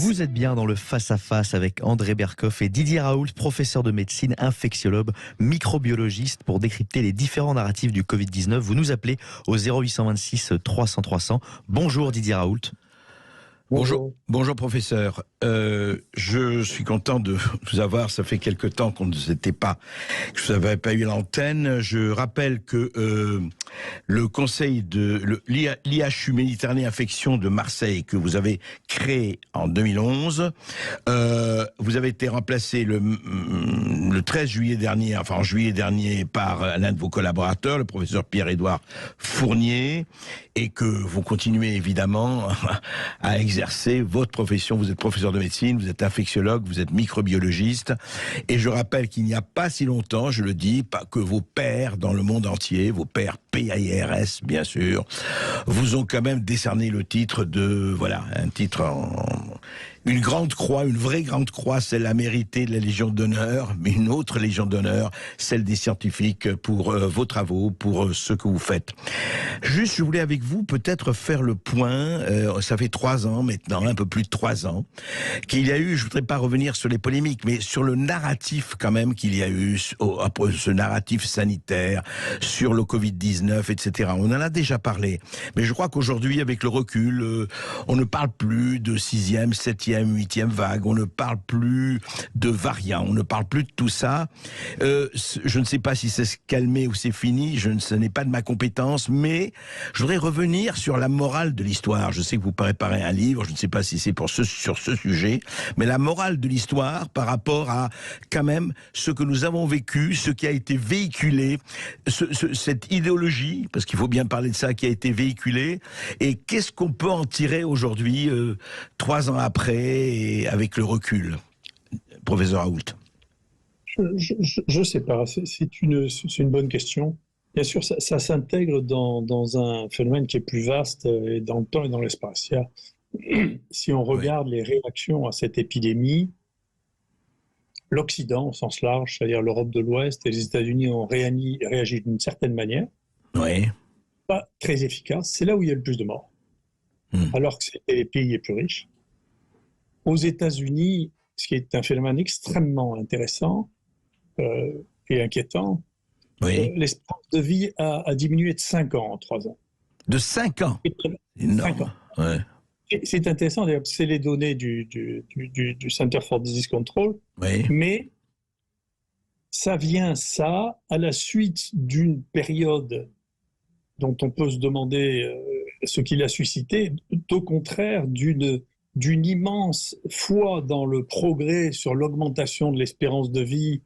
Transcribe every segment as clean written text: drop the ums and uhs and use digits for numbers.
Vous êtes bien dans le face-à-face avec André Berkoff et Didier Raoult, professeur de médecine, infectiologue, microbiologiste, pour décrypter les différents narratifs du Covid-19. Vous nous appelez au 0826 300 300. Bonjour Didier Raoult. Bonjour professeur. Je suis content de vous avoir. Ça fait quelque temps que je n'avais pas eu l'antenne. Je rappelle que le conseil de l'IHU Méditerranée Infection de Marseille, que vous avez créé en 2011, vous avez été remplacé le 13 juillet dernier, enfin en juillet dernier, par l'un de vos collaborateurs, le professeur Pierre-Édouard Fournier, et que vous continuez évidemment à exercer votre profession. Vous êtes professeur de médecine, vous êtes infectiologue, vous êtes microbiologiste. Et je rappelle qu'il n'y a pas si longtemps, je le dis, pas que vos pairs dans le monde entier, vos pairs PAIRS bien sûr, vous ont quand même décerné le titre de, voilà, un titre une grande croix, une vraie grande croix, celle à mériter de la Légion d'honneur, mais une autre Légion d'honneur, celle des scientifiques, pour vos travaux, pour ce que vous faites. Juste, je voulais avec vous peut-être faire le point, ça fait 3 ans maintenant, un peu plus de 3 ans, qu'il y a eu, je voudrais pas revenir sur les polémiques, mais sur le narratif quand même qu'il y a eu, après ce narratif sanitaire, sur le Covid-19, etc. On en a déjà parlé, mais je crois qu'aujourd'hui, avec le recul, on ne parle plus de 6e, 7e, 8e vague, on ne parle plus de variants, on ne parle plus de tout ça. Je ne sais pas si c'est se calmer ou c'est fini, ce n'est pas de ma compétence, mais je voudrais revenir sur la morale de l'histoire. Je sais que vous préparez un livre, je ne sais pas si c'est sur ce sujet, mais la morale de l'histoire par rapport à quand même ce que nous avons vécu, ce qui a été véhiculé, cette idéologie, parce qu'il faut bien parler de ça, qui a été véhiculée, et qu'est-ce qu'on peut en tirer aujourd'hui, 3 ans après, et avec le recul, professeur Raoult? Je sais pas, c'est une bonne question. Bien sûr, ça s'intègre dans un phénomène qui est plus vaste dans le temps et dans l'espace. Si on regarde les réactions à cette épidémie, l'Occident au sens large, c'est-à-dire l'Europe de l'Ouest et les États-Unis ont réagi d'une certaine manière, pas très efficace. C'est là où il y a le plus de morts, alors que c'était les pays les plus riches. Aux États-Unis, ce qui est un phénomène extrêmement intéressant et inquiétant, l'espérance de vie a diminué de 5 ans en 3 ans. De 5 ans? Énorme. 5 ans. Ouais. C'est intéressant, c'est les données du Center for Disease Control, mais ça vient à la suite d'une période dont on peut se demander ce qu'il a suscité, au contraire d'une immense foi dans le progrès sur l'augmentation de l'espérance de vie,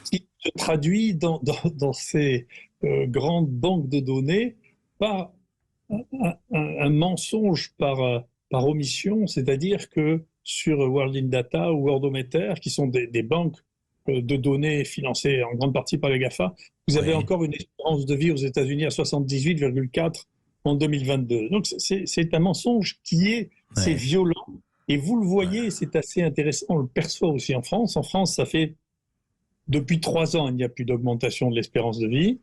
qui se traduit dans ces grandes banques de données par un mensonge par omission, c'est-à-dire que sur World in Data ou Worldometer, qui sont des banques de données financées en grande partie par les GAFA, vous avez encore une espérance de vie aux États-Unis à 78,4 en 2022. Donc c'est un mensonge c'est violent, et vous le voyez, c'est assez intéressant, on le perçoit aussi en France. En France, ça fait depuis 3 ans, il n'y a plus d'augmentation de l'espérance de vie,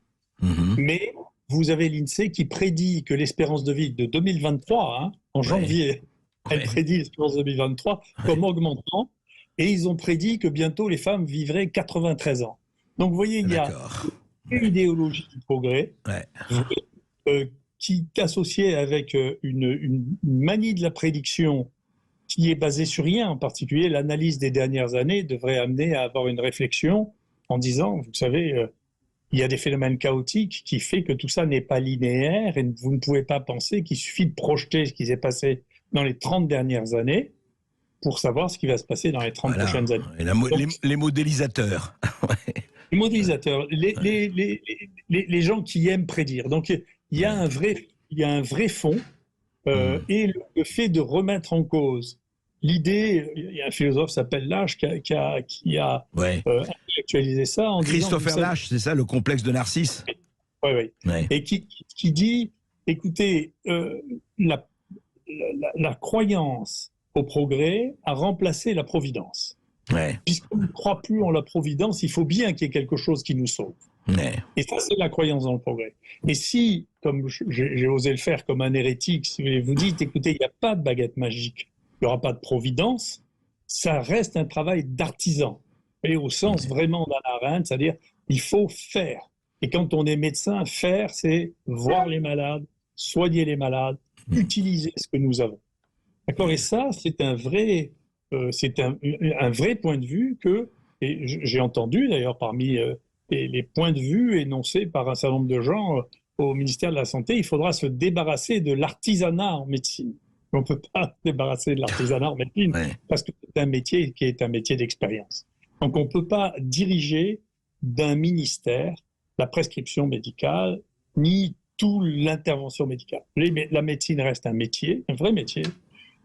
mais vous avez l'INSEE qui prédit que l'espérance de vie de 2023, en janvier, elle prédit l'espérance de 2023 comme augmentant, et ils ont prédit que bientôt les femmes vivraient 93 ans. Donc vous voyez, il y a une idéologie du progrès qui est associée avec une manie de la prédiction qui est basée sur rien. En particulier, l'analyse des dernières années devrait amener à avoir une réflexion en disant, vous savez, il y a des phénomènes chaotiques qui fait que tout ça n'est pas linéaire, et vous ne pouvez pas penser qu'il suffit de projeter ce qui s'est passé dans les 30 dernières années pour savoir ce qui va se passer dans les 30 prochaines années. Et les modélisateurs. Les modélisateurs, les gens qui aiment prédire. Donc il y a un vrai fond, et le fait de remettre en cause l'idée, il y a un philosophe qui s'appelle Lasch qui a intellectualisé ça en Christopher Lasch, c'est ça, le complexe de Narcisse. Oui. Et qui dit, écoutez, la croyance au progrès a remplacé la providence. Puisqu'on ne croit plus en la providence, il faut bien qu'il y ait quelque chose qui nous sauve. Et ça, c'est la croyance dans le progrès. Et si, comme j'ai osé le faire comme un hérétique, si vous dites, écoutez, il n'y a pas de baguette magique il n'y aura pas de providence, ça reste un travail d'artisan. Et au sens vraiment d'Hannah Arendt, c'est-à-dire il faut faire. Et quand on est médecin, faire, c'est voir les malades, soigner les malades, utiliser ce que nous avons. D'accord ? Et ça, c'est un vrai point de vue que, et j'ai entendu d'ailleurs parmi les points de vue énoncés par un certain nombre de gens au ministère de la Santé, il faudra se débarrasser de l'artisanat en médecine. On ne peut pas se débarrasser de l'artisanat en médecine parce que c'est un métier qui est un métier d'expérience. Donc on ne peut pas diriger d'un ministère la prescription médicale ni toute l'intervention médicale. La médecine reste un métier, un vrai métier.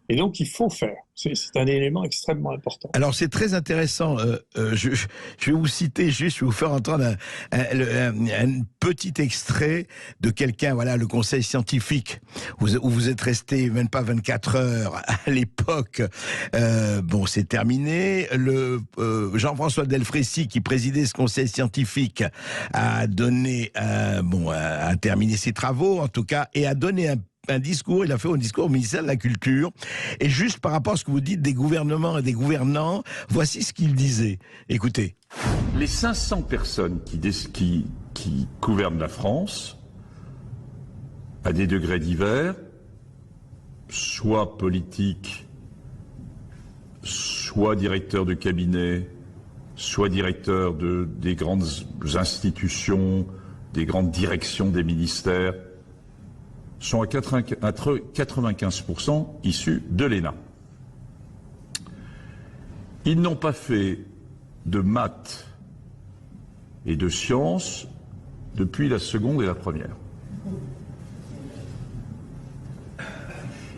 Et donc, il faut faire. C'est un élément extrêmement important. Alors, c'est très intéressant. Je vais vous citer juste, je vais vous faire entendre un petit extrait de quelqu'un, voilà, le conseil scientifique, où vous êtes resté même pas 24 heures à l'époque. Bon, c'est terminé. Jean-François Delfrécy, qui présidait ce conseil scientifique, a terminé ses travaux, en tout cas, et a donné un discours, il a fait un discours au ministère de la Culture, et juste par rapport à ce que vous dites des gouvernements et des gouvernants, voici ce qu'il disait. Écoutez. Les 500 personnes qui gouvernent la France, à des degrés divers, soit politiques, soit directeurs de cabinet, soit directeurs des grandes institutions, des grandes directions des ministères, sont à 95% issus de l'ENA. Ils n'ont pas fait de maths et de sciences depuis la seconde et la première.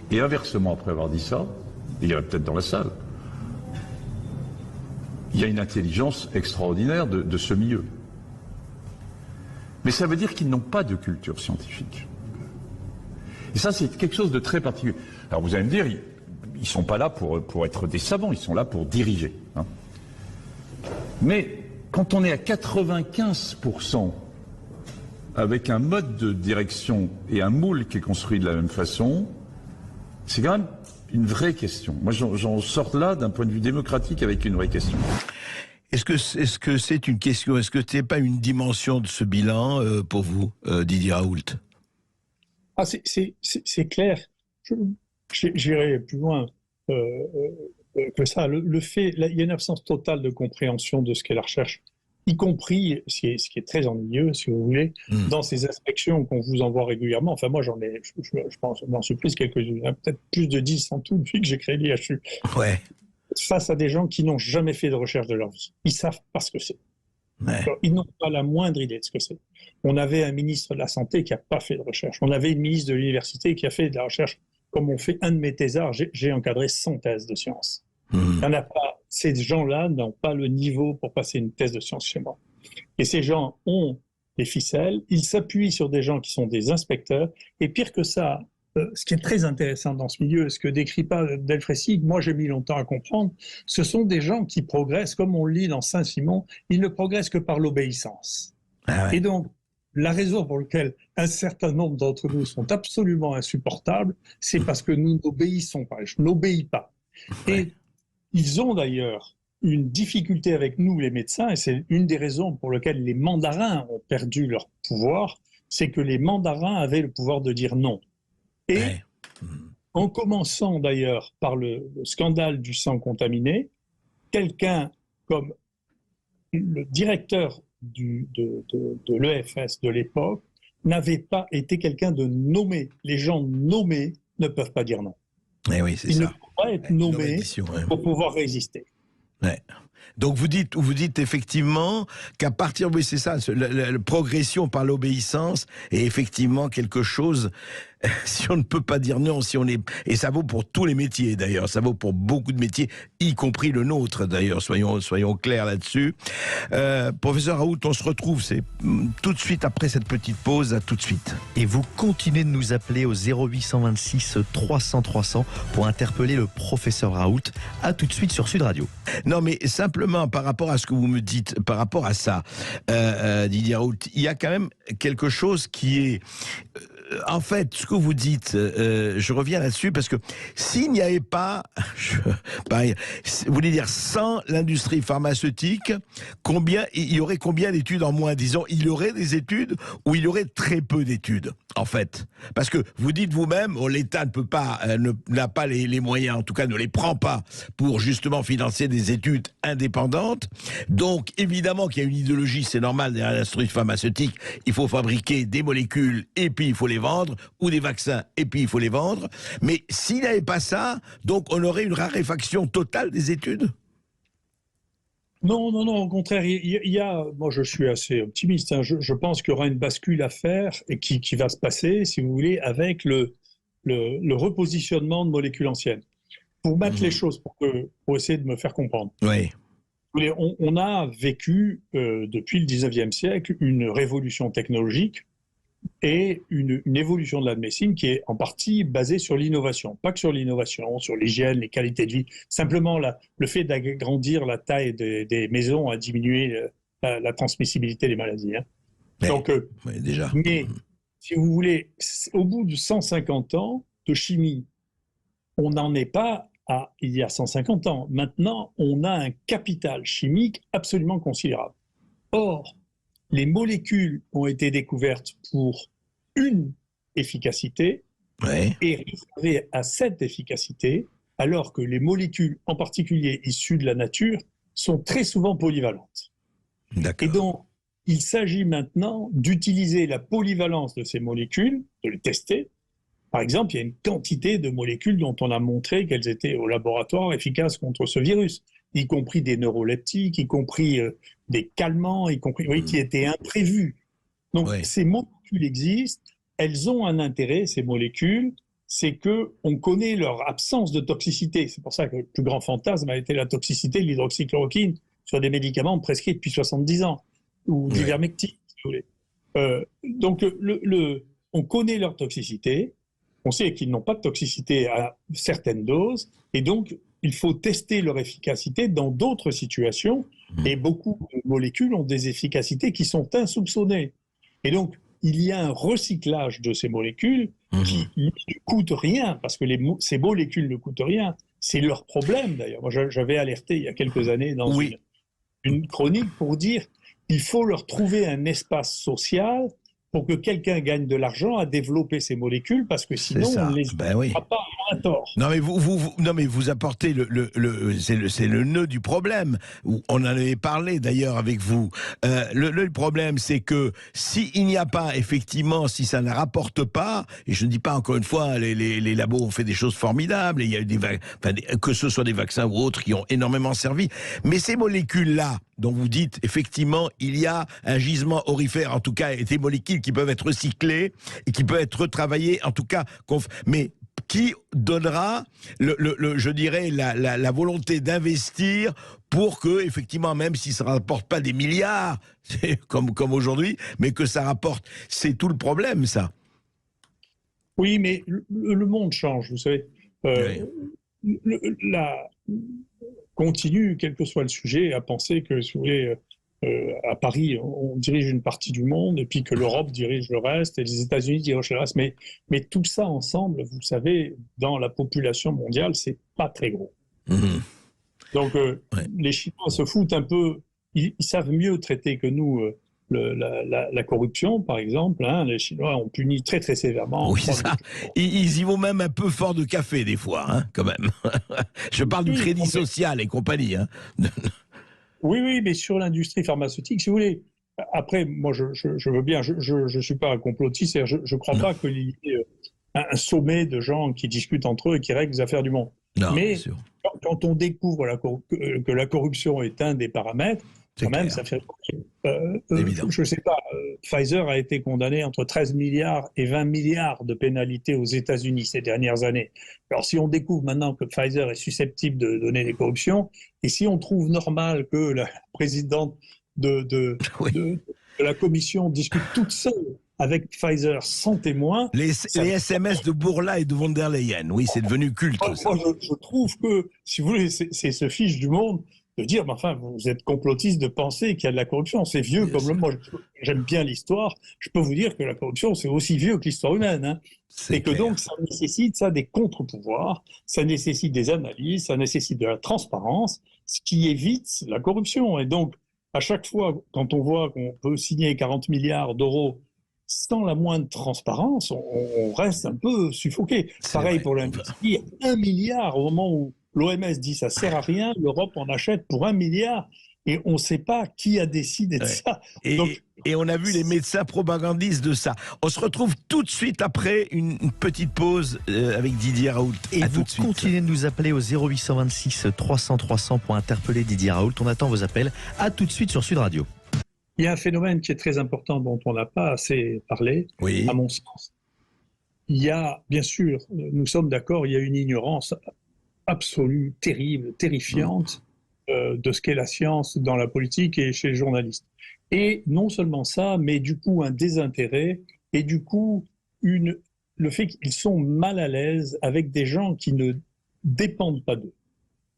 Et inversement, après avoir dit ça, il y en a peut-être dans la salle, il y a une intelligence extraordinaire de ce milieu. Mais ça veut dire qu'ils n'ont pas de culture scientifique. Et ça, c'est quelque chose de très particulier. Alors vous allez me dire, ils ne sont pas là pour être des savants, ils sont là pour diriger. Hein. Mais quand on est à 95% avec un mode de direction et un moule qui est construit de la même façon, c'est quand même une vraie question. Moi, j'en sors là d'un point de vue démocratique avec une vraie question. Est-ce que c'est une question, est-ce que ce n'est pas une dimension de ce bilan pour vous, Didier Raoult ? Ah, c'est clair. J'irai plus loin que ça. Le fait, il y a une absence totale de compréhension de ce qu'est la recherche, y compris, ce qui est très ennuyeux, si vous voulez, dans ces inspections qu'on vous envoie régulièrement. Enfin, moi, je pense, j'en suis pris quelques-unes, peut-être plus de 10 en tout depuis que j'ai créé l'IHU. Ouais. Face à des gens qui n'ont jamais fait de recherche de leur vie. Ils savent pas ce que c'est. Ouais. Ils n'ont pas la moindre idée de ce que c'est. On avait un ministre de la Santé qui n'a pas fait de recherche. On avait une ministre de l'Université qui a fait de la recherche comme on fait un de mes thésards. J'ai encadré 100 thèses de sciences. Il y en a pas. Ces gens-là n'ont pas le niveau pour passer une thèse de sciences chez moi. Et ces gens ont des ficelles. Ils s'appuient sur des gens qui sont des inspecteurs. Et pire que ça, ce qui est très intéressant dans ce milieu, ce que décrit pas Delfrécy, moi j'ai mis longtemps à comprendre, ce sont des gens qui progressent, comme on le lit dans Saint-Simon, ils ne progressent que par l'obéissance. Ah ouais. Et donc, la raison pour laquelle un certain nombre d'entre nous sont absolument insupportables, c'est parce que nous n'obéissons pas. Je n'obéis pas. Ouais. Et ils ont d'ailleurs une difficulté avec nous, les médecins, et c'est une des raisons pour lesquelles les mandarins ont perdu leur pouvoir, c'est que les mandarins avaient le pouvoir de dire non. Et ouais. En commençant d'ailleurs par le scandale du sang contaminé, quelqu'un comme le directeur de l'EFS de l'époque n'avait pas été quelqu'un de nommé. Les gens nommés ne peuvent pas dire non. Et oui, c'est Ils ça. ne peuvent pas être nommés pour pouvoir résister. Ouais. Donc vous dites effectivement qu'à partir, oui c'est ça, la progression par l'obéissance est effectivement quelque chose, si on ne peut pas dire non, si on est, et ça vaut pour tous les métiers d'ailleurs, ça vaut pour beaucoup de métiers, y compris le nôtre d'ailleurs, soyons clairs là-dessus. Professeur Raoult, on se retrouve, c'est tout de suite après cette petite pause, à tout de suite. Et vous continuez de nous appeler au 0826 300 300 pour interpeller le professeur Raoult. À tout de suite sur Sud Radio. Non mais simplement par rapport à ce que vous me dites, par rapport à ça, Didier Raoult, il y a quand même quelque chose qui est en fait, ce que vous dites, je reviens là-dessus parce que s'il n'y avait pas, vous voulez dire sans l'industrie pharmaceutique, il y aurait combien d'études en moins? Disons, il y aurait des études ou il y aurait très peu d'études, en fait. Parce que vous dites vous-même, l'État ne peut pas, n'a pas les moyens, en tout cas ne les prend pas pour justement financer des études indépendantes. Donc, évidemment qu'il y a une idéologie, c'est normal, derrière l'industrie pharmaceutique, il faut fabriquer des molécules et puis il faut les vendre, ou des vaccins et puis il faut les vendre. Mais s'il n'y avait pas ça, donc on aurait une raréfaction totale des études? Non, au contraire, moi je suis assez optimiste, hein. Je pense qu'il y aura une bascule à faire et qui va se passer, si vous voulez, avec le repositionnement de molécules anciennes. Pour mettre les choses, pour essayer de me faire comprendre. Oui. On a vécu depuis le 19e siècle une révolution technologique et une évolution de la médecine qui est en partie basée sur l'innovation. Pas que sur l'innovation, sur l'hygiène, les qualités de vie. Simplement, le fait d'agrandir la taille des maisons a diminué la transmissibilité des maladies. Hein. Déjà. Mais, si vous voulez, au bout de 150 ans de chimie, on n'en est pas à il y a 150 ans. Maintenant, on a un capital chimique absolument considérable. Or, les molécules ont été découvertes pour une efficacité et réservées à cette efficacité, alors que les molécules, en particulier issues de la nature, sont très souvent polyvalentes. Et donc, il s'agit maintenant d'utiliser la polyvalence de ces molécules, de les tester. Par exemple, il y a une quantité de molécules dont on a montré qu'elles étaient au laboratoire efficaces contre ce virus, y compris des neuroleptiques, y compris des calmants, y compris, qui étaient imprévus. Donc, ces molécules existent, elles ont un intérêt, ces molécules, c'est qu'on connaît leur absence de toxicité. C'est pour ça que le plus grand fantasme a été la toxicité de l'hydroxychloroquine sur des médicaments prescrits depuis 70 ans, ou d'ivermectine, si vous voulez. Donc, on connaît leur toxicité. On sait qu'ils n'ont pas de toxicité à certaines doses, et donc il faut tester leur efficacité dans d'autres situations, et beaucoup de molécules ont des efficacités qui sont insoupçonnées. Et donc, il y a un recyclage de ces molécules qui ne coûte rien, parce que ces molécules ne coûtent rien. C'est leur problème, d'ailleurs. Moi, j'avais alerté il y a quelques années dans une chronique pour dire qu'il faut leur trouver un espace social pour que quelqu'un gagne de l'argent à développer ces molécules, parce que sinon, on ne les fera pas à tort. Non, mais vous apportez c'est le nœud du problème. On en avait parlé d'ailleurs avec vous. Le problème, c'est que s'il n'y a pas, effectivement, si ça ne rapporte pas, et je ne dis pas encore une fois, les labos ont fait des choses formidables, et il y a eu que ce soit des vaccins ou autres qui ont énormément servi, mais ces molécules-là, dont vous dites, effectivement, il y a un gisement aurifère, en tout cas, et des molécules qui peuvent être recyclées et qui peuvent être retravaillées, en tout cas, mais qui donnera, je dirais, la volonté d'investir pour que, effectivement, même si ça ne rapporte pas des milliards, comme aujourd'hui, mais que ça rapporte. C'est tout le problème, ça. Oui, mais le monde change, vous savez. Continue, quel que soit le sujet, à penser que, si vous voulez, à Paris, on dirige une partie du monde, et puis que l'Europe dirige le reste, et les États-Unis dirigent le reste. Mais tout ça ensemble, vous savez, dans la population mondiale, c'est pas très gros. Donc, les Chinois se foutent un peu, ils savent mieux traiter que nous la corruption, par exemple. Hein. Les Chinois ont puni très très sévèrement. Oui, c'est ça. Ils y vont même un peu fort de café, des fois, hein, quand même. Je parle du crédit social et compagnie. Hein. Oui, mais sur l'industrie pharmaceutique, si vous voulez. Après, moi, je veux bien, je suis pas un complotiste, je crois pas qu'il y ait un sommet de gens qui discutent entre eux et qui règlent les affaires du monde. Non, mais quand on découvre que la corruption est un des paramètres, quand même, ça fait... je ne sais pas, Pfizer a été condamné entre 13 milliards et 20 milliards de pénalités aux États-Unis ces dernières années. Alors, si on découvre maintenant que Pfizer est susceptible de donner des corruptions, et si on trouve normal que la présidente de la commission discute toute seule avec Pfizer sans témoin... Les SMS de Bourla et de von der Leyen, oui, c'est devenu culte. Moi, je trouve que, si vous voulez, c'est se fiche du monde. de dire, mais enfin, vous êtes complotiste de penser qu'il y a de la corruption. C'est vieux comme le moi. J'aime bien l'histoire. Je peux vous dire que la corruption, c'est aussi vieux que l'histoire humaine. Hein. Et que donc, ça nécessite des contre-pouvoirs, ça nécessite des analyses, ça nécessite de la transparence, ce qui évite la corruption. Et donc, à chaque fois, quand on voit qu'on peut signer 40 milliards d'euros sans la moindre transparence, on reste un peu suffoqué. Pareil pour l'industrie, 1 milliard au moment où l'OMS dit ça sert à rien, l'Europe en achète pour 1 milliard et on ne sait pas qui a décidé de ça. Et on a vu les médecins propagandistes de ça. On se retrouve tout de suite après une petite pause avec Didier Raoult. Et vous continuez de nous appeler au 0826 300 300 pour interpeller Didier Raoult. On attend vos appels. À tout de suite sur Sud Radio. Il y a un phénomène qui est très important dont on n'a pas assez parlé, à mon sens. Il y a, bien sûr, nous sommes d'accord, il y a une ignorance absolue, terrible, terrifiante de ce qu'est la science dans la politique et chez les journalistes. Et non seulement ça, mais du coup un désintérêt et du coup le fait qu'ils sont mal à l'aise avec des gens qui ne dépendent pas d'eux.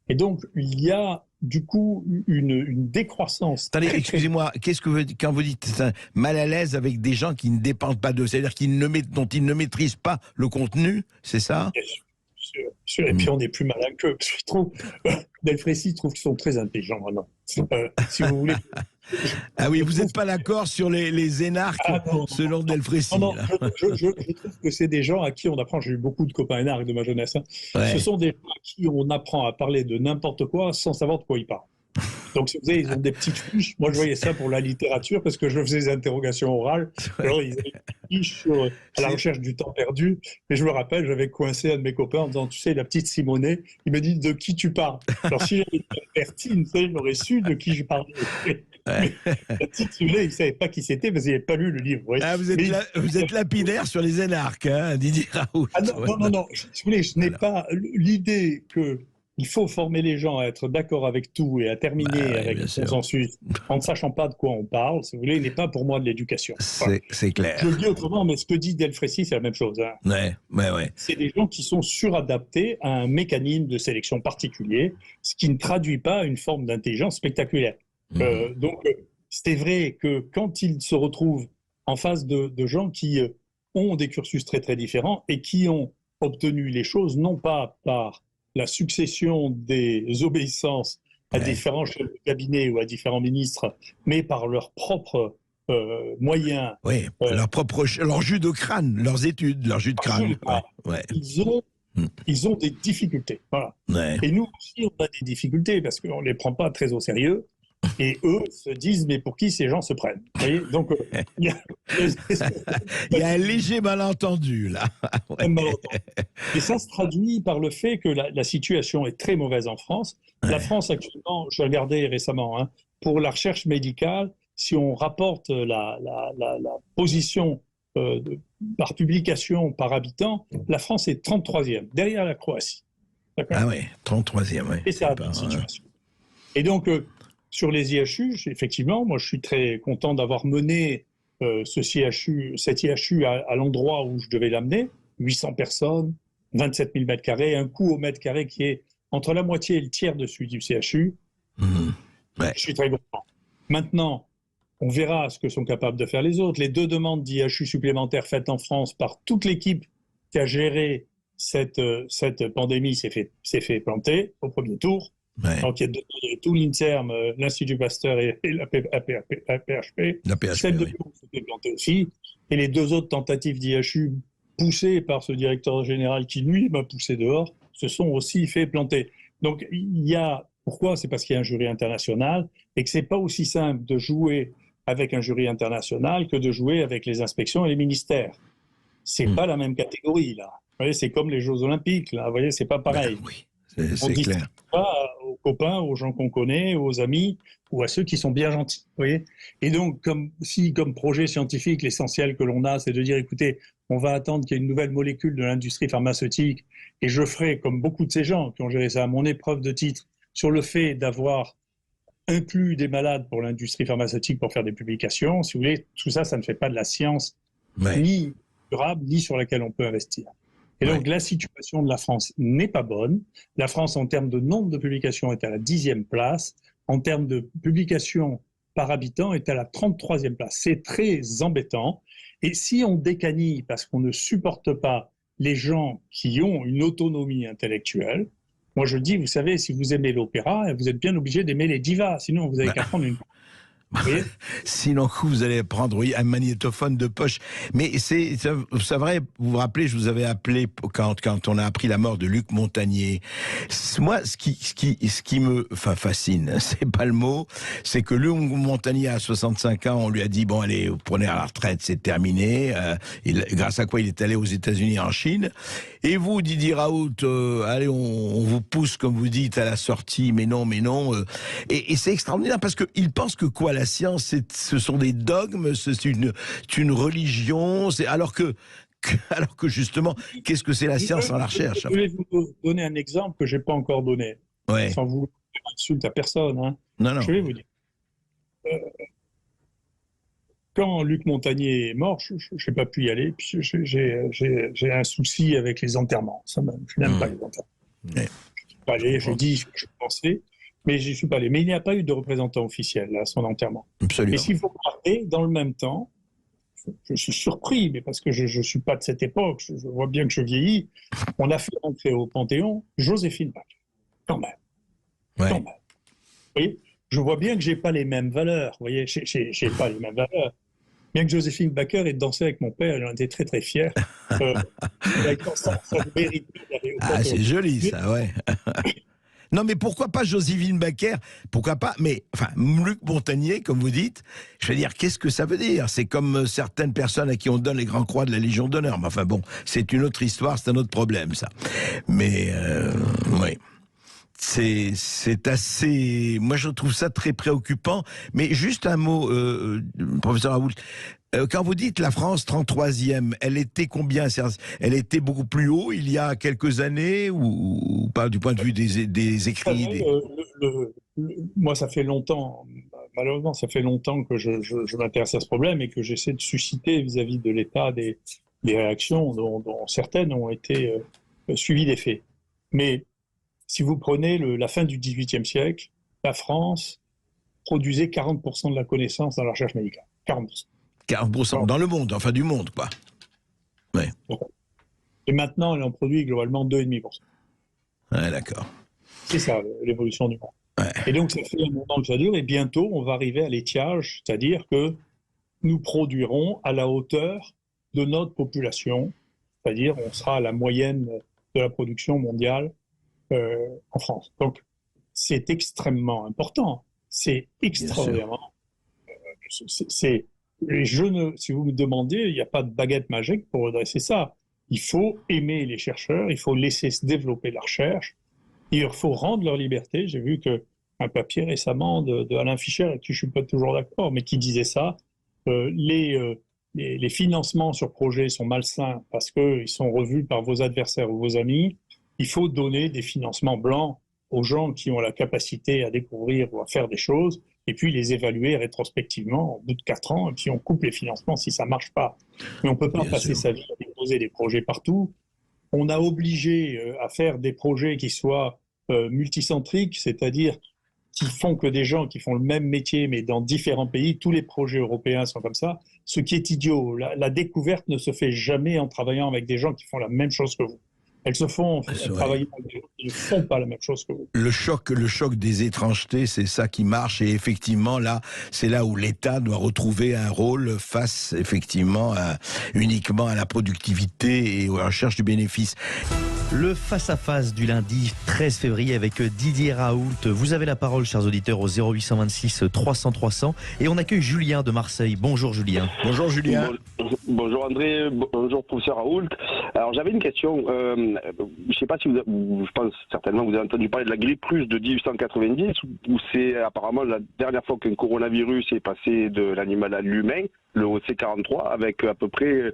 Et donc il y a du coup une décroissance. Attendez, excusez-moi, qu'est-ce que quand vous dites mal à l'aise avec des gens qui ne dépendent pas d'eux, c'est-à-dire dont ils ne maîtrisent pas le contenu, c'est ça? Bien sûr. Et puis on est plus malin qu'eux. Je trouve, Delfrécy trouve qu'ils sont très intelligents maintenant. Si vous voulez. Ah oui, vous n'êtes pas d'accord sur les énarques selon Delfrécy. Non, je trouve que c'est des gens à qui on apprend. J'ai eu beaucoup de copains énarques de ma jeunesse. Hein. Ouais. Ce sont des gens à qui on apprend à parler de n'importe quoi sans savoir de quoi ils parlent. Donc, si vous savez, ils ont des petites fiches. Moi, je voyais ça pour la littérature parce que je faisais des interrogations orales. Alors, ils avaient des fiches à la recherche du temps perdu. Et je me rappelle, j'avais coincé un de mes copains en disant, tu sais, la petite Simonet, il me dit, de qui tu parles? Alors, si j'avais été averti, j'aurais su de qui je parlais. Mais la petite Simonet, il ne savait pas qui c'était parce qu'il n'avait pas lu le livre. Ouais. Ah, vous êtes lapidaire sur les énarques, hein, Didier Raoult. Ah non. Si vous voulez, je n'ai pas l'idée que il faut former les gens à être d'accord avec tout et à terminer avec le consensus en ne sachant pas de quoi on parle, si vous voulez, n'est pas pour moi de l'éducation. C'est clair. Je le dis autrement, mais ce que dit Delfrécy, c'est la même chose. Hein. Ouais. C'est des gens qui sont suradaptés à un mécanisme de sélection particulier, ce qui ne traduit pas une forme d'intelligence spectaculaire. Donc, c'est vrai que quand ils se retrouvent en face de gens qui ont des cursus très très différents et qui ont obtenu les choses non pas par la succession des obéissances à différents chefs de cabinet ou à différents ministres, mais par leurs propres moyens. Oui, leur jus de crâne, leurs études, leur jus de crâne. Ils ont des difficultés. Voilà. Ouais. Et nous aussi, on a des difficultés parce qu'on ne les prend pas très au sérieux. Et eux se disent, mais pour qui ces gens se prennent? Vous voyez, donc, il y a un léger malentendu, là. Un malentendu. Et ça se traduit par le fait que la situation est très mauvaise en France. La France, actuellement, je regardais récemment, hein, pour la recherche médicale, si on rapporte la position par publication, par habitant, la France est 33e, derrière la Croatie. Ah oui, 33e, oui. Et c'est une situation. Et donc, sur les IHU, effectivement, moi je suis très content d'avoir mené cet IHU à l'endroit où je devais l'amener, 800 personnes, 27 000 mètres carrés, un coût au mètre carré qui est entre la moitié et le tiers de celui du CHU. Je suis très content. Maintenant, on verra ce que sont capables de faire les autres. Les 2 demandes d'IHU supplémentaires faites en France par toute l'équipe qui a géré cette pandémie s'est fait planter au premier tour. Ouais. Donc, il y a tout l'INSERM, l'Institut Pasteur et la PHP. Celle de Lyon s'est plantée aussi. Et les 2 autres tentatives d'IHU poussées par ce directeur général qui, lui, m'a poussé dehors, se sont aussi fait planter. Donc, il y a... Pourquoi? C'est parce qu'il y a un jury international et que c'est pas aussi simple de jouer avec un jury international que de jouer avec les inspections et les ministères. C'est pas la même catégorie, là. Vous voyez, c'est comme les Jeux Olympiques, là. Vous voyez, c'est pas pareil. Oui. C'est clair. Pas aux copains, aux gens qu'on connaît, aux amis ou à ceux qui sont bien gentils. Vous voyez. Et donc, comme projet scientifique, l'essentiel que l'on a, c'est de dire, écoutez, on va attendre qu'il y ait une nouvelle molécule de l'industrie pharmaceutique et je ferai, comme beaucoup de ces gens qui ont géré ça, mon épreuve de titre sur le fait d'avoir inclus des malades pour l'industrie pharmaceutique pour faire des publications. Si vous voulez, tout ça, ça ne fait pas de la science ni durable, ni sur laquelle on peut investir. Et donc, la situation de la France n'est pas bonne. La France, en termes de nombre de publications, est à la 10e place. En termes de publications par habitant, est à la 33e place. C'est très embêtant. Et si on décanille parce qu'on ne supporte pas les gens qui ont une autonomie intellectuelle, moi je dis, vous savez, si vous aimez l'opéra, vous êtes bien obligé d'aimer les divas, sinon vous n'avez qu'à prendre une... Sinon, vous allez prendre un magnétophone de poche. Mais c'est vrai, vous vous rappelez, je vous avais appelé quand on a appris la mort de Luc Montagnier. Moi, ce qui me fascine, c'est pas le mot, c'est que Luc Montagnier, à 65 ans, on lui a dit, bon, allez, vous prenez à la retraite, c'est terminé. Grâce à quoi il est allé aux États-Unis et en Chine. Et vous, Didier Raoult, allez, on vous pousse, comme vous dites, à la sortie, mais non. Et c'est extraordinaire parce qu'il pense que quoi, la science, ce sont des dogmes, c'est une religion, alors que justement, qu'est-ce que c'est la science sans la recherche? Je vais vous donner un exemple que je n'ai pas encore donné, sans vous insulter à personne. Hein. Non. Je vais vous dire. Quand Luc Montagnier est mort, je n'ai pas pu y aller, puis j'ai un souci avec les enterrements. Je n'aime pas les enterrements. Je ne suis pas allé, je dis ce que je pensais. Mais je n'y suis pas allé. Mais il n'y a pas eu de représentant officiel à son enterrement. Absolument. Et s'il faut regarder, dans le même temps, je suis surpris, mais parce que je ne suis pas de cette époque, je vois bien que je vieillis, on a fait entrer au Panthéon Joséphine Baker. Quand même. Ouais. Quand même. Vous voyez, je vois bien que je n'ai pas les mêmes valeurs. Vous voyez, je n'ai pas les mêmes valeurs. Bien que Joséphine Baker ait dansé avec mon père, j'en étais très très fier. Ça mérite d'aller au Panthéon. C'est joli ça, ouais. Non, mais pourquoi pas Joséphine Baker? Pourquoi pas? Mais, Luc Montagnier, comme vous dites, je veux dire, qu'est-ce que ça veut dire? C'est comme certaines personnes à qui on donne les grands croix de la Légion d'honneur. Mais c'est une autre histoire, c'est un autre problème, ça. Mais, oui. C'est assez... Moi, je trouve ça très préoccupant. Mais juste un mot, professeur Raoult. Quand vous dites la France 33e, elle était combien? Elle était beaucoup plus haut il y a quelques années ou pas du point de vue des écrits Moi, ça fait longtemps, malheureusement, ça fait longtemps que je m'intéresse à ce problème et que j'essaie de susciter vis-à-vis de l'État des réactions dont certaines ont été suivies des faits. Mais si vous prenez la fin du XVIIIe siècle, la France produisait 40% de la connaissance dans la recherche médicale. 40%. 40% dans le monde, enfin du monde, quoi. Ouais. Et maintenant, elle en produit globalement 2,5%. Ouais, d'accord. C'est ça, l'évolution du monde. Ouais. Et donc, ça fait un moment que ça dure, et bientôt, on va arriver à l'étiage, c'est-à-dire que nous produirons à la hauteur de notre population, c'est-à-dire on sera à la moyenne de la production mondiale en France. Donc, c'est extrêmement important. C'est extraordinairement... si vous me demandez, il n'y a pas de baguette magique pour redresser ça. Il faut aimer les chercheurs, il faut laisser se développer la recherche, il faut rendre leur liberté. J'ai vu un papier récemment de Alain Fischer, avec qui je ne suis pas toujours d'accord, mais qui disait ça. Les financements sur projet sont malsains parce qu'ils sont revus par vos adversaires ou vos amis. Il faut donner des financements blancs aux gens qui ont la capacité à découvrir ou à faire des choses, et puis les évaluer rétrospectivement au bout de 4 ans, et puis on coupe les financements si ça ne marche pas. Mais on ne peut pas passer sa vie à déposer des projets partout. On a obligé à faire des projets qui soient multicentriques, c'est-à-dire qui font que des gens qui font le même métier, mais dans différents pays. Tous les projets européens sont comme ça, ce qui est idiot. La découverte ne se fait jamais en travaillant avec des gens qui font la même chose que vous. Elles se font travailler avec des gens qui ne font pas la même chose que vous. Le choc des étrangetés, c'est ça qui marche. Et effectivement, là, c'est là où l'État doit retrouver un rôle face, effectivement, uniquement à la productivité et à la recherche du bénéfice. Le face-à-face du lundi 13 février avec Didier Raoult. Vous avez la parole, chers auditeurs, au 0826 300 300. Et on accueille Julien de Marseille. Bonjour Julien. Bonjour Julien. Bonjour André, bonjour professeur Raoult. Alors j'avais une question. Je ne sais pas si je pense certainement que vous avez entendu parler de la grippe russe de 1890, où c'est apparemment la dernière fois qu'un coronavirus est passé de l'animal à l'humain, le C43, avec à peu près...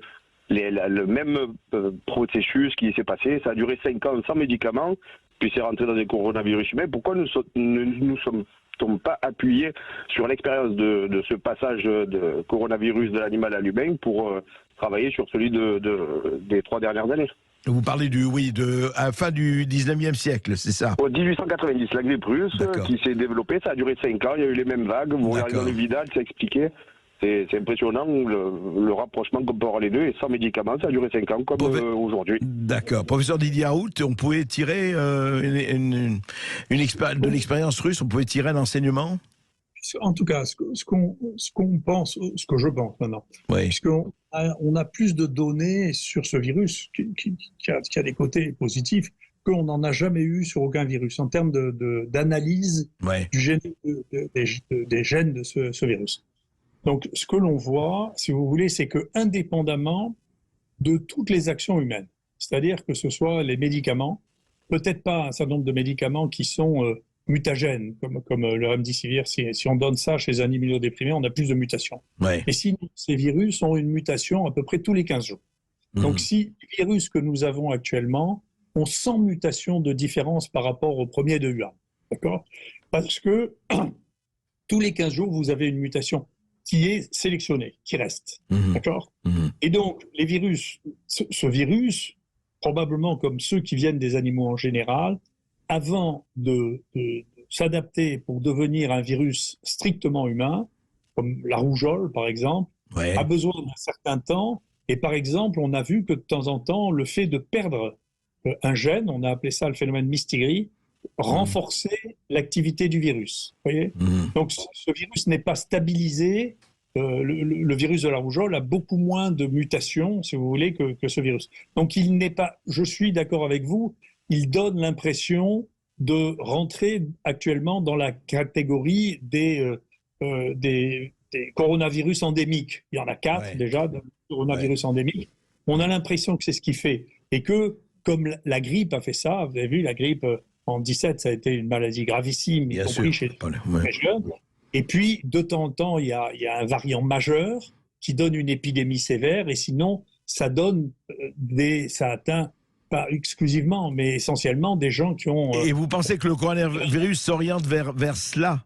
le même processus qui s'est passé. Ça a duré 5 ans sans médicaments, puis c'est rentré dans des coronavirus humains. Pourquoi ne nous sommes pas appuyés sur l'expérience de ce passage de coronavirus de l'animal à l'humain pour travailler sur celui des 3 dernières années? Vous parlez à la fin du 19e siècle, c'est ça? En 1890, la grippe russe qui s'est développée, ça a duré 5 ans, il y a eu les mêmes vagues, vous regardez dans le Vidal, c'est expliqué. C'est impressionnant le rapprochement qu'on peut avoir les deux, et sans médicaments, ça a duré 5 ans, comme aujourd'hui. D'accord. Professeur Didier Raoult, on pouvait tirer de l'expérience russe, on pouvait tirer un enseignement? En tout cas, ce qu'on pense, ce que je pense maintenant, puisqu'on a plus de données sur ce virus qui a des côtés positifs qu'on n'en a jamais eu sur aucun virus en termes d'analyse des gènes de ce virus. Donc, ce que l'on voit, si vous voulez, c'est que indépendamment de toutes les actions humaines, c'est-à-dire que ce soit les médicaments, peut-être pas un certain nombre de médicaments qui sont mutagènes, comme le remdesivir, si on donne ça chez un immunodéprimé, on a plus de mutations. Et sinon, ces virus ont une mutation à peu près tous les 15 jours. Donc, si les virus que nous avons actuellement ont 100 mutations de différence par rapport au premier de Wuhan, d'accord? Parce que tous les 15 jours, vous avez une mutation qui est sélectionnée, qui reste, d'accord? Et donc, les virus, ce virus, probablement comme ceux qui viennent des animaux en général, avant de s'adapter pour devenir un virus strictement humain, comme la rougeole par exemple, a besoin d'un certain temps. Et par exemple, on a vu que de temps en temps, le fait de perdre un gène, on a appelé ça le phénomène Mistigri, renforçait l'activité du virus. Voyez Donc ce virus n'est pas stabilisé. Le virus de la rougeole a beaucoup moins de mutations, si vous voulez, que ce virus. Donc il n'est pas, je suis d'accord avec vous, il donne l'impression de rentrer actuellement dans la catégorie des coronavirus endémiques. Il y en a 4 déjà, de coronavirus endémiques. On a l'impression que c'est ce qui fait. Et que, comme la grippe a fait ça, vous avez vu, la grippe en 17, ça a été une maladie gravissime, y compris chez les jeunes. Et puis, de temps en temps, il y a un variant majeur qui donne une épidémie sévère, et sinon, ça atteint pas exclusivement, mais essentiellement des gens qui ont... Et vous pensez que le coronavirus s'oriente vers cela,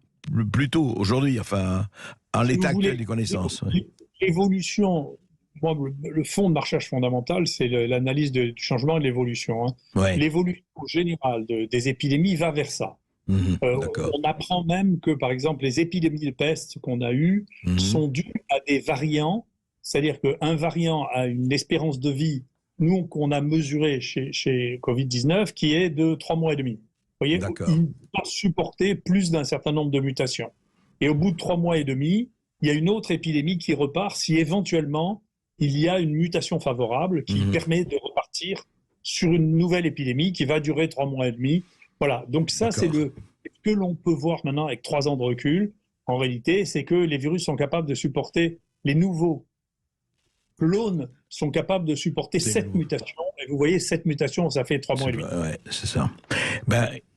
plutôt, aujourd'hui, enfin, en l'état actuel des connaissances? L'évolution, moi, le fond de ma recherche fondamentale, c'est l'analyse du changement et de l'évolution. L'évolution générale des épidémies va vers ça. On apprend même que, par exemple, les épidémies de peste qu'on a eues sont dues à des variants, c'est-à-dire qu'un variant a une espérance de vie, nous, qu'on a mesuré chez Covid-19, qui est de 3 mois et demi. Vous voyez, il doit supporter plus d'un certain nombre de mutations. Et au bout de 3 mois et demi, il y a une autre épidémie qui repart si éventuellement il y a une mutation favorable qui permet de repartir sur une nouvelle épidémie qui va durer 3 mois et demi. Voilà, donc ça, c'est ce que l'on peut voir maintenant avec 3 ans de recul. En réalité, c'est que les virus sont capables de supporter, les nouveaux clones sont capables de supporter 7 mutations. Et vous voyez, 7 mutations, ça fait 3 mois et demi. Ouais, c'est ça.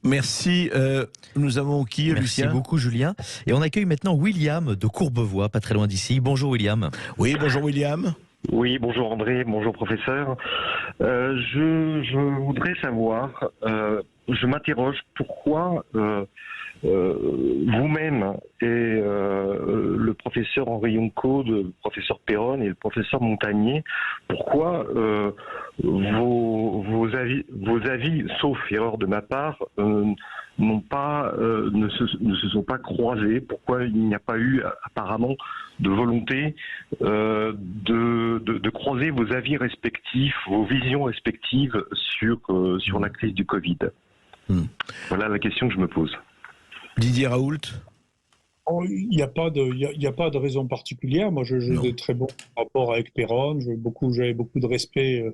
Merci. Nous avons qui, Lucien? Merci beaucoup, Julien. Et on accueille maintenant William de Courbevoie, pas très loin d'ici. Bonjour, William. Oui, bonjour, William. Oui, bonjour André, bonjour professeur. Je voudrais savoir, je m'interroge pourquoi vous-même et le professeur Henri Yonco, le professeur Perron et le professeur Montagnier, pourquoi vos avis, sauf erreur de ma part, ne se sont pas croisés? Pourquoi il n'y a pas eu apparemment de volonté de croiser vos avis respectifs, vos visions respectives sur la crise du Covid? Voilà la question que je me pose. Didier Raoult? Il n'y a pas de raison particulière. Moi, j'ai de très bons rapports avec Perron. J'avais beaucoup de respect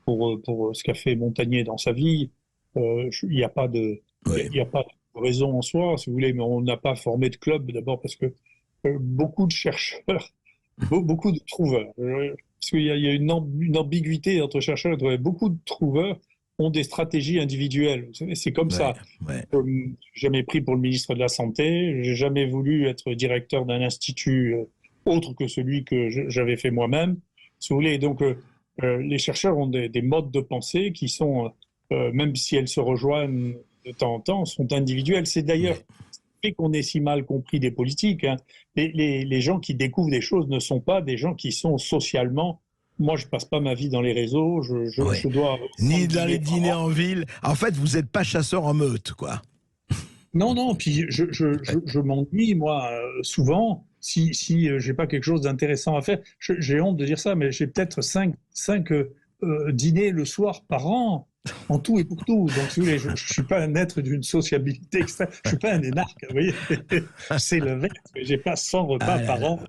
pour ce qu'a fait Montagnier dans sa vie. Il n'y a pas de raison en soi, si vous voulez, mais on n'a pas formé de club, d'abord parce que beaucoup de chercheurs, beaucoup de trouveurs, parce qu'il y a une ambiguïté entre chercheurs et trouveurs. Beaucoup de trouveurs ont des stratégies individuelles. C'est comme ça. J'ai jamais pris pour le ministre de la Santé, j'ai jamais voulu être directeur d'un institut autre que celui que j'avais fait moi-même, si vous voulez. Donc, les chercheurs ont des modes de pensée qui sont, même si elles se rejoignent de temps en temps, sont individuelles. C'est d'ailleurs fait qu'on ait si mal compris des politiques. Les gens qui découvrent des choses ne sont pas des gens qui sont socialement moi, je passe pas ma vie dans les réseaux. Je dois ni dans les dîners en ville. En fait, vous n'êtes pas chasseur en meute, quoi. Non. Puis je m'ennuie, moi, souvent. Si j'ai pas quelque chose d'intéressant à faire, j'ai honte de dire ça, mais j'ai peut-être 5 dîners le soir par an. En tout et pour tout. Donc, si vous voulez, je ne suis pas un être d'une sociabilité extrême. Je ne suis pas un énarque, vous voyez. C'est le vert. Je n'ai pas 100 repas par an.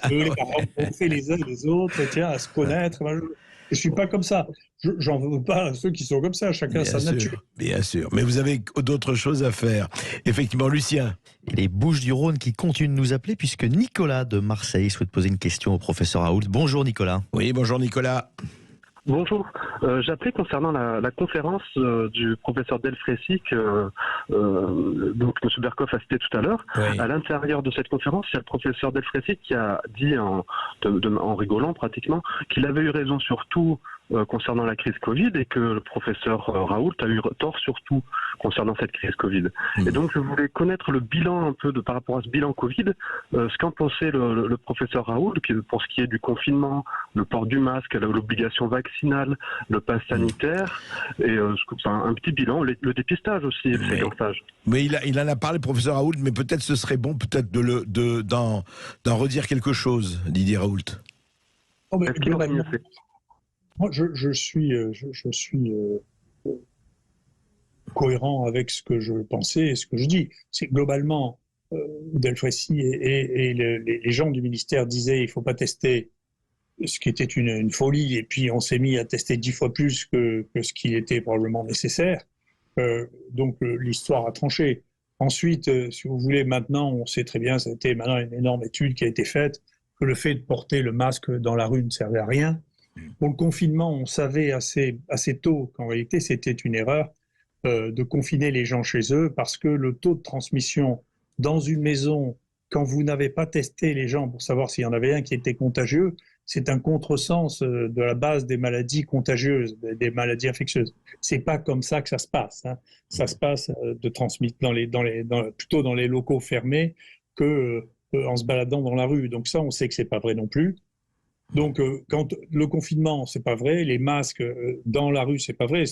À rencontrer les uns les autres, tiens, à se connaître. Je ne suis pas comme ça. J'en veux pas à ceux qui sont comme ça. Chacun sa nature. Bien sûr. Mais vous avez d'autres choses à faire. Effectivement, Lucien. Et les Bouches-du-Rhône qui continuent de nous appeler puisque Nicolas de Marseille souhaite poser une question au professeur Raoult. Bonjour Nicolas. Oui, bonjour Nicolas. Bonjour, j'appelais concernant la conférence du professeur Delfrécy que donc M. Berkoff a cité tout à l'heure. Oui. À l'intérieur de cette conférence, il y a le professeur Delfrécy qui a dit en rigolant pratiquement qu'il avait eu raison sur tout concernant la crise Covid et que le professeur Raoult a eu tort surtout concernant cette crise Covid. Et donc je voulais connaître le bilan un peu par rapport à ce bilan Covid, ce qu'en pensait le professeur Raoult pour ce qui est du confinement, le port du masque, l'obligation vaccinale, le pass sanitaire et un petit bilan, le dépistage aussi, le séquençage. Mais il en a parlé, le professeur Raoult, mais peut-être ce serait bon d'en redire quelque chose, Didier Raoult. Est-ce qu'il aurait mieux fait ? Moi, je suis cohérent avec ce que je pensais et ce que je dis. C'est globalement, Delfrécy et les gens du ministère disaient il ne faut pas tester, ce qui était une folie, et puis on s'est mis à tester 10 fois plus que ce qui était probablement nécessaire. Donc l'histoire a tranché. Ensuite, si vous voulez, maintenant, on sait très bien, ça a été maintenant une énorme étude qui a été faite, que le fait de porter le masque dans la rue ne servait à rien. Pour le confinement, on savait assez tôt qu'en réalité, c'était une erreur de confiner les gens chez eux parce que le taux de transmission dans une maison, quand vous n'avez pas testé les gens pour savoir s'il y en avait un qui était contagieux, c'est un contresens de la base des maladies contagieuses, des maladies infectieuses. C'est pas comme ça que ça se passe. Hein. Ça se passe de transmettre plutôt dans les locaux fermés que en se baladant dans la rue. Donc ça, on sait que c'est pas vrai non plus. Donc, quand le confinement, c'est pas vrai, les masques dans la rue, c'est pas vrai.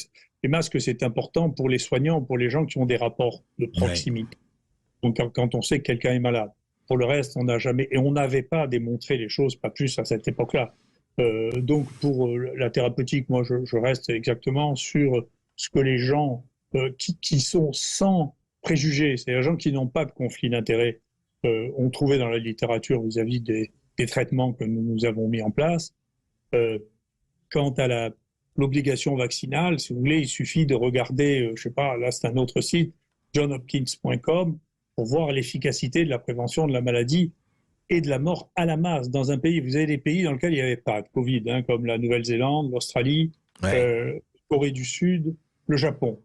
Les masques, c'est important pour les soignants, pour les gens qui ont des rapports de proximité. Ouais. Donc, quand on sait que quelqu'un est malade. Pour le reste, on n'a jamais, et on n'avait pas démontré les choses, pas plus à cette époque-là. Donc, pour la thérapeutique, moi, je reste exactement sur ce que les gens qui sont sans préjugés, c'est-à-dire les gens qui n'ont pas de conflit d'intérêts, ont trouvé dans la littérature vis-à-vis des traitements que nous avons mis en place. Quant à l'obligation vaccinale, si vous voulez, il suffit de regarder, je sais pas, là c'est un autre site, johnhopkins.com, pour voir l'efficacité de la prévention de la maladie et de la mort à la masse dans un pays. Vous avez des pays dans lesquels il n'y avait pas de Covid, hein, comme la Nouvelle-Zélande, l'Australie, Corée du Sud, le Japon.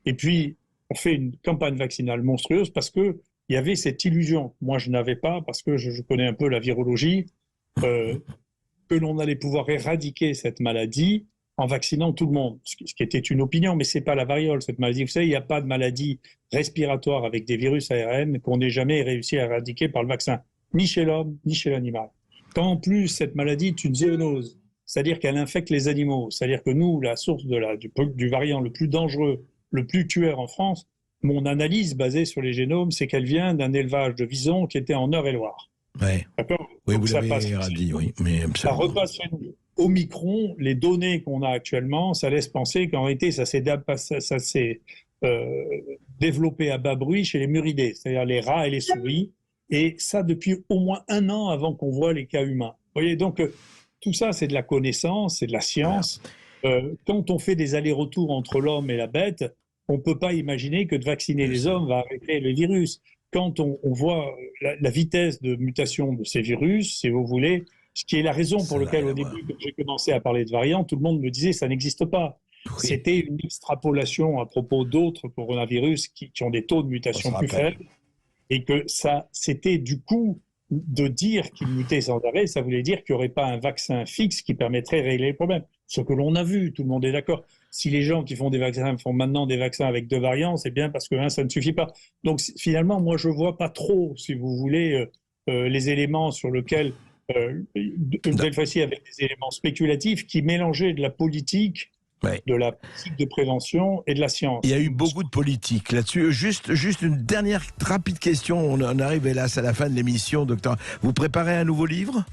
Et puis, on fait une campagne vaccinale monstrueuse parce que il y avait cette illusion, moi je n'avais pas, parce que je connais un peu la virologie, que l'on allait pouvoir éradiquer cette maladie en vaccinant tout le monde, ce qui était une opinion, mais ce n'est pas la variole, cette maladie. Vous savez, il n'y a pas de maladie respiratoire avec des virus ARN qu'on n'ait jamais réussi à éradiquer par le vaccin, ni chez l'homme, ni chez l'animal. Quand en plus cette maladie est une zoonose, c'est-à-dire qu'elle infecte les animaux, c'est-à-dire que nous, la source du variant le plus dangereux, le plus tueur en France, mon analyse basée sur les génomes, c'est qu'elle vient d'un élevage de visons qui était en Eure-et-Loire. Ouais. D'accord ? Oui, donc vous l'avez dit, oui. Mais ça repasse chez nous. Omicron, les données qu'on a actuellement, ça laisse penser qu'en réalité, ça s'est développé à bas bruit chez les muridés, c'est-à-dire les rats et les souris, et ça depuis au moins 1 an avant qu'on voit les cas humains. Vous voyez, donc tout ça, c'est de la connaissance, c'est de la science. Quand on fait des allers-retours entre l'homme et la bête, on ne peut pas imaginer que de vacciner les hommes va arrêter le virus. Quand on voit la vitesse de mutation de ces virus, si vous voulez, ce qui est la raison pour laquelle au début, quand j'ai commencé à parler de variants, tout le monde me disait que ça n'existe pas. Oui. C'était une extrapolation à propos d'autres coronavirus qui ont des taux de mutation plus faibles. Et que ça, c'était du coup de dire qu'ils mutaient sans arrêt, ça voulait dire qu'il n'y aurait pas un vaccin fixe qui permettrait de régler le problème. Ce que l'on a vu, tout le monde est d'accord. Si les gens qui font des vaccins font maintenant des vaccins avec 2 variants, c'est bien parce que ça ne suffit pas. Donc finalement, moi je ne vois pas trop, si vous voulez, les éléments sur lesquels Delfrécy avec des éléments spéculatifs qui mélangeaient de la politique, de la politique de prévention et de la science. Il y a eu beaucoup de politique là-dessus. Juste une dernière rapide question. On arrive hélas à la fin de l'émission, docteur. Vous préparez un nouveau livre ?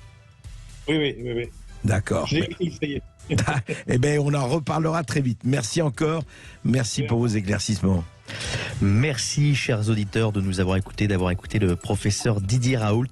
Oui. D'accord. Je l'ai écrit, ça y est. Eh bien, on en reparlera très vite. Merci encore. Merci pour vos éclaircissements. Merci, chers auditeurs, de nous avoir écoutés, d'avoir écouté le professeur Didier Raoult.